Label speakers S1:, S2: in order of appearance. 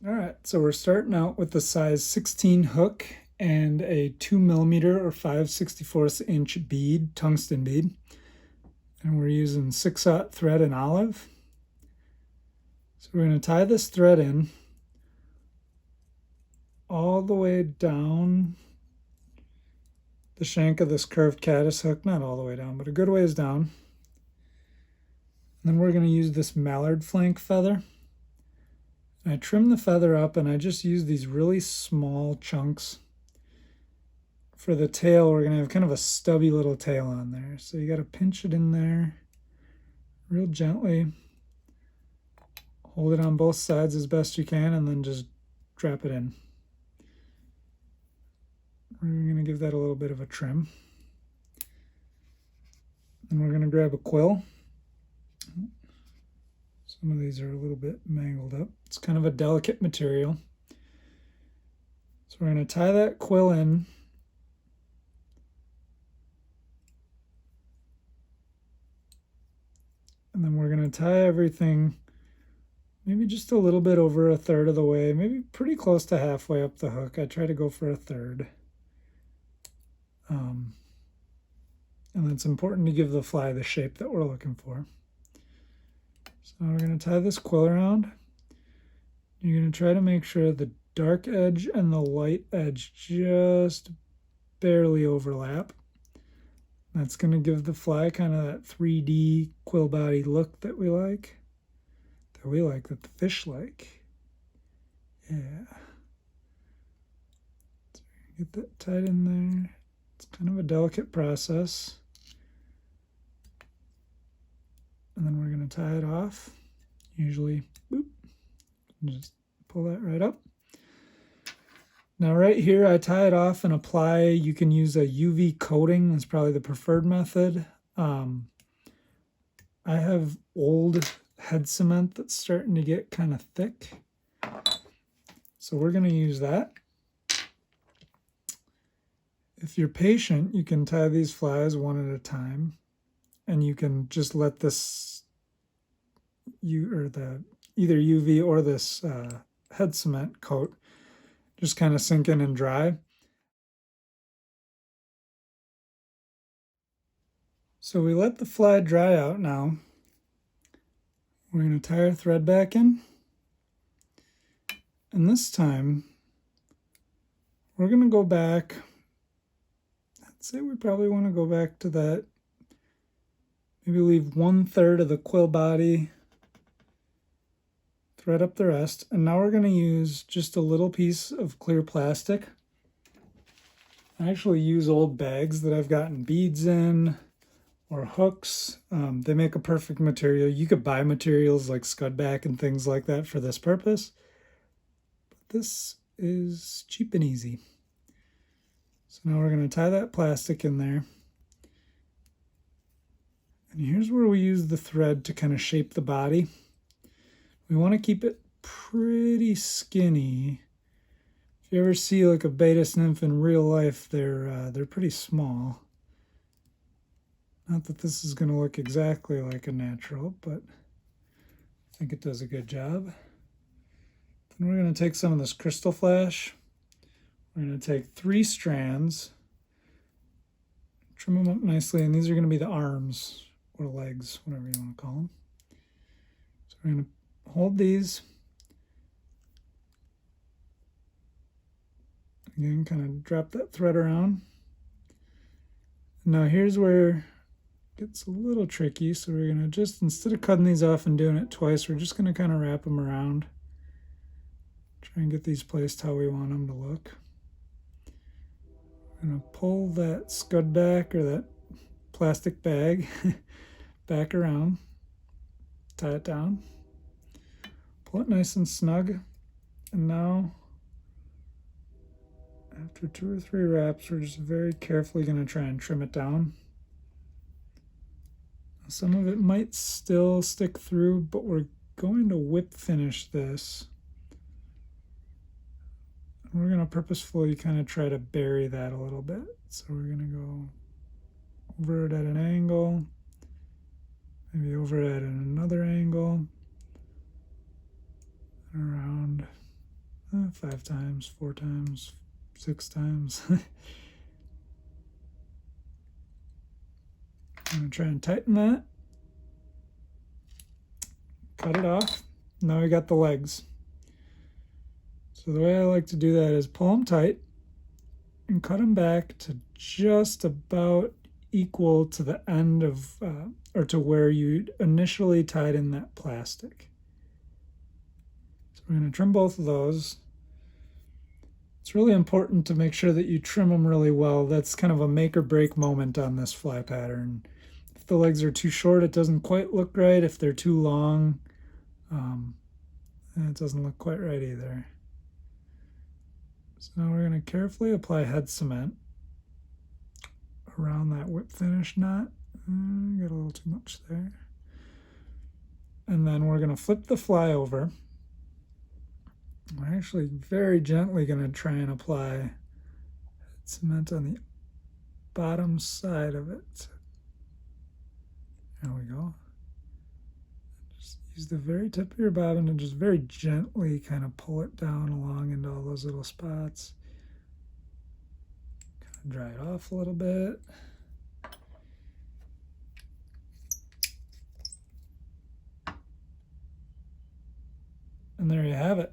S1: All right, so we're starting out with the size 16 hook and a 2mm or 5/64 inch bead, tungsten bead. And we're using 6/0 thread and olive. So we're going to tie this thread in all the way down the shank of this curved caddis hook, not all the way down, but a good ways down. And then we're going to use this mallard flank feather. And I trim the feather up and I just use these really small chunks. For the tail, we're going to have kind of a stubby little tail on there. So you got to pinch it in there real gently. Hold it on both sides as best you can and then just drop it in. We're going to give that a little bit of a trim. And we're going to grab a quill. Some of these are a little bit mangled up. It's kind of a delicate material. So we're going to tie that quill in. And then we're going to tie everything maybe just a little bit over a third of the way, maybe pretty close to halfway up the hook. I try to go for a third. And it's important to give the fly the shape that we're looking for. So now we're going to tie this quill around. You're going to try to make sure the dark edge and the light edge just barely overlap. That's going to give the fly kind of that 3D quill body look that we like. That the fish like. Yeah. So get that tied in there. It's kind of a delicate process. And then we're going to tie it off. Usually, boop, just pull that right up. Now right here, I tie it off and apply. You can use a UV coating. That's probably the preferred method. I have old head cement that's starting to get kind of thick. So we're going to use that. If you're patient, you can tie these flies one at a time. And you can just let this, either UV or this head cement coat just kind of sink in and dry. So we let the fly dry out now. We're going to tie our thread back in. And this time, we're going to go back. I'd say we probably want to go back to that. Maybe leave 1/3 of the quill body. Thread up the rest. And now we're going to use just a little piece of clear plastic. I actually use old bags that I've gotten beads in or hooks. They make a perfect material. You could buy materials like scudback and things like that for this purpose. But this is cheap and easy. So now we're going to tie that plastic in there. And here's where we use the thread to kind of shape the body. We want to keep it pretty skinny. If you ever see like a Baetis nymph in real life, they're pretty small. Not that this is going to look exactly like a natural, but I think it does a good job. Then we're going to take some of this crystal flash. We're going to take 3 strands, trim them up nicely, and these are going to be the arms or legs, whatever you want to call them. So we're going to hold these. Again, kind of drop that thread around. Now here's where it gets a little tricky. So we're going to just, instead of cutting these off and doing it twice, we're just going to kind of wrap them around. Try and get these placed how we want them to look. I'm going to pull that scud back or that plastic bag back around, tie it down, pull it nice and snug, and now after 2 or 3 wraps, we're just very carefully going to try and trim it down. Some of it might still stick through, but we're going to whip finish this. And we're going to purposefully kind of try to bury that a little bit. So we're going to go over it at an angle, maybe over it at another angle, around. 5 times, 4 times, 6 times. I'm going to try and tighten that. Cut it off. Now we got the legs. So the way I like to do that is pull them tight and cut them back to just about equal to the end of, or to where you initially tied in that plastic. So we're going to trim both of those. It's really important to make sure that you trim them really well. That's kind of a make or break moment on this fly pattern. If the legs are too short, it doesn't quite look right. If they're too long, it doesn't look quite right either. So now we're going to carefully apply head cement around that whip finish knot. Got a little too much there. And then we're going to flip the fly over. We're actually very gently going to try and apply head cement on the bottom side of it. There we go. Just use the very tip of your bobbin and just very gently kind of pull it down along into all those little spots. Kind of dry it off a little bit. And there you have it.